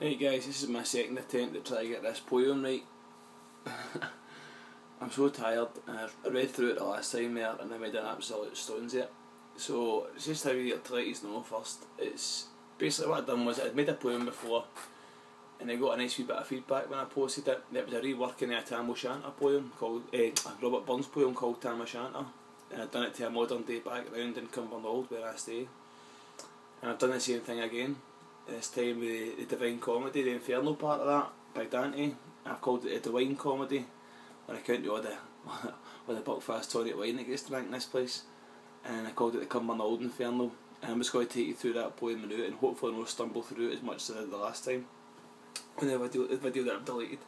Right guys, this is my second attempt to try to get this poem right. I'm so tired. I read through it the last time there and I made an absolute stones of it. So it's just how you to let you know first. It's basically what I'd done was I'd made a poem before and I got a nice wee bit of feedback when I posted it. It was a reworking of a Tam O'Shanter poem called, a Robert Burns poem called Tam O'Shanter, and I'd done it to a modern day background in Cumbernauld where I stay. And I've done the same thing again, this time with the DeWine comedy, the Inferno part of that, by Dante. I've called it a DeWine comedy, on account of all the buckfast tonic wine that gets drank in this place. And I called it the Cumbernauld Inferno. And I'm just going to take you through that poem in a minute and hopefully not stumble through it as much as I did the last time, in the video that I've deleted.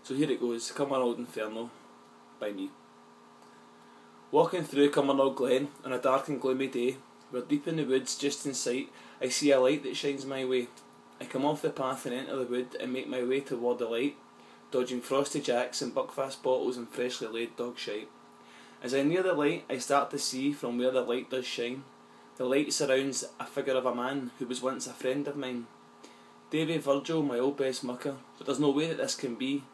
So here it goes, Cumbernauld Inferno, by me. Walking through Cumbernauld Glen on a dark and gloomy day, we're deep in the woods, just in sight, I see a light that shines my way. I come off the path and enter the wood and make my way toward the light, dodging frosty jacks and buckfast bottles and freshly laid dog shite. As I near the light, I start to see from where the light does shine. The light surrounds a figure of a man who was once a friend of mine. Davy Virgil, my old best mucker, but there's no way that this can be.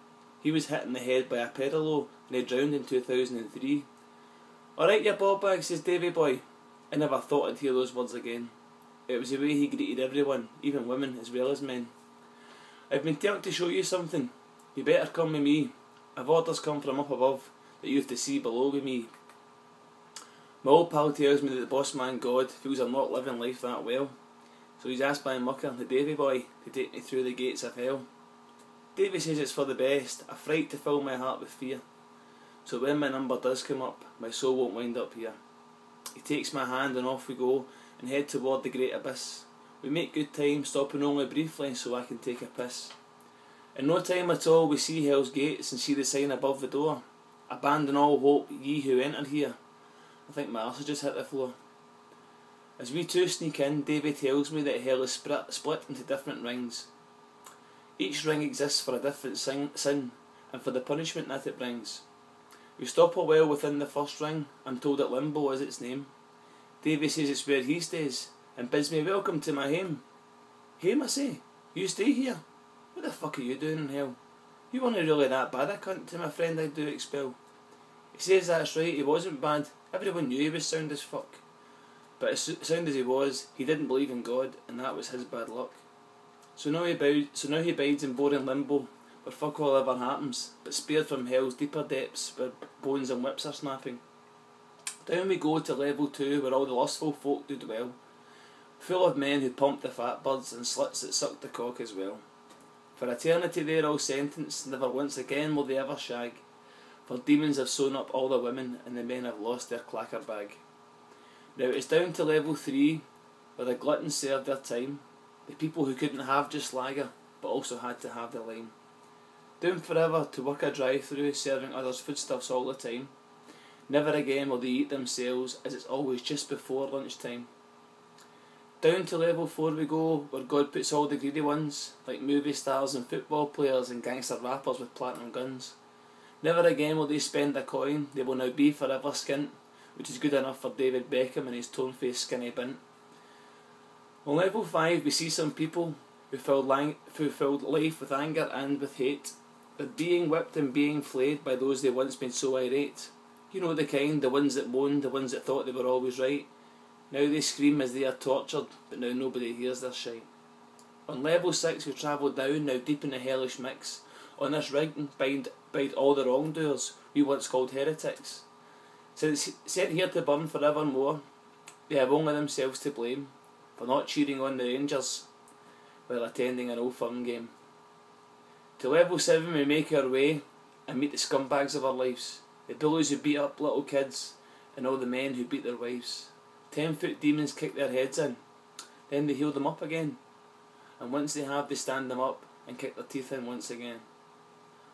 He was hit in the head by a pedalo and he drowned in 2003. Alright, you ball bag, says Davy boy. I never thought I'd hear those words again. It was the way he greeted everyone, even women as well as men. I've been told to show you something. You better come with me. I've orders come from up above that you have to see below with me. My old pal tells me that the boss man God feels I'm not living life that well, so he's asked my mucker, the Davy boy, to take me through the gates of hell. Davy says it's for the best, a fright to fill my heart with fear, so when my number does come up, my soul won't wind up here. He takes my hand and off we go and head toward the great abyss. We make good time, stopping only briefly so I can take a piss. In no time at all we see hell's gates and see the sign above the door. Abandon all hope, ye who enter here. I think my arse has just hit the floor. As we two sneak in, Davy tells me that hell is split into different rings. Each ring exists for a different sin and for the punishment that it brings. We stop a while within the first ring. I'm told that Limbo is its name. Davy says it's where he stays and bids me welcome to my home. Home, I say? You stay here? What the fuck are you doing in hell? You weren't really that bad a cunt to my friend I do expel. He says that's right, he wasn't bad. Everyone knew he was sound as fuck. But as sound as he was, he didn't believe in God, and that was his bad luck. So now he bides in boring limbo, where fuck all ever happens, but spared from hell's deeper depths where bones and whips are snapping. Down we go to level 2 where all the lustful folk do dwell, full of men who pump the fat birds and sluts that suck the cock as well. For eternity they're all sentenced, never once again will they ever shag, for demons have sewn up all the women and the men have lost their clacker bag. Now it's down to level 3 where the gluttons served their time, the people who couldn't have just lager but also had to have the lime. Doomed forever to work a drive-through serving others foodstuffs all the time. Never again will they eat themselves as it's always just before lunchtime. Down to level 4 we go where God puts all the greedy ones like movie stars and football players and gangster rappers with platinum guns. Never again will they spend a coin, they will now be forever skint, which is good enough for David Beckham and his tone-faced skinny bint. On level 5 we see some people who filled life with anger and with hate. They're being whipped and being flayed by those they once made so irate. You know the kind, the ones that moaned, the ones that thought they were always right. Now they scream as they are tortured, but now nobody hears their shite. On level 6 we travel down, now deep in the hellish mix. On this rig bide all the wrongdoers, we once called heretics. Sent here to burn forevermore, they have only themselves to blame for not cheering on the Rangers while attending an Old Firm game. To level 7 we make our way and meet the scumbags of our lives, the bullies who beat up little kids and all the men who beat their wives. 10-foot demons kick their heads in, then they heal them up again, and once they have they stand them up and kick their teeth in once again.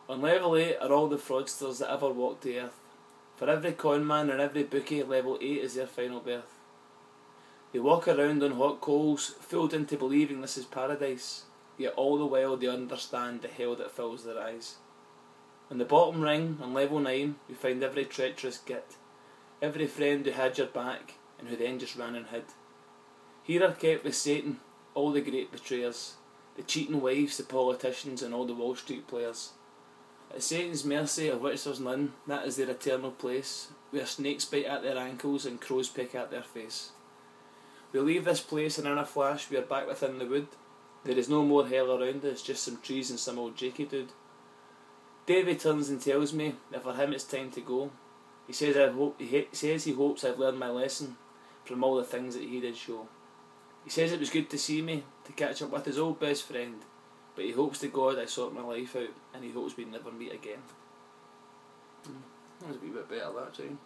On level 8 are all the fraudsters that ever walked the earth. For every conman and every bookie, level 8 is their final birth. They walk around on hot coals, fooled into believing this is paradise, yet all the while they understand the hell that fills their eyes. On the bottom ring, on level 9, we find every treacherous git, every friend who had your back and who then just ran and hid. Here are kept with Satan, all the great betrayers, the cheating wives, the politicians and all the Wall Street players. At Satan's mercy, of which there's none, that is their eternal place, where snakes bite at their ankles and crows peck at their face. We leave this place and in a flash we are back within the wood. There is no more hell around us, just some trees and some old Jakey dude. Davy turns and tells me that for him it's time to go. He says he hopes I've learned my lesson from all the things that he did show. He says it was good to see me, to catch up with his old best friend, but he hopes to God I sort my life out and he hopes we never meet again. That was a wee bit better that time.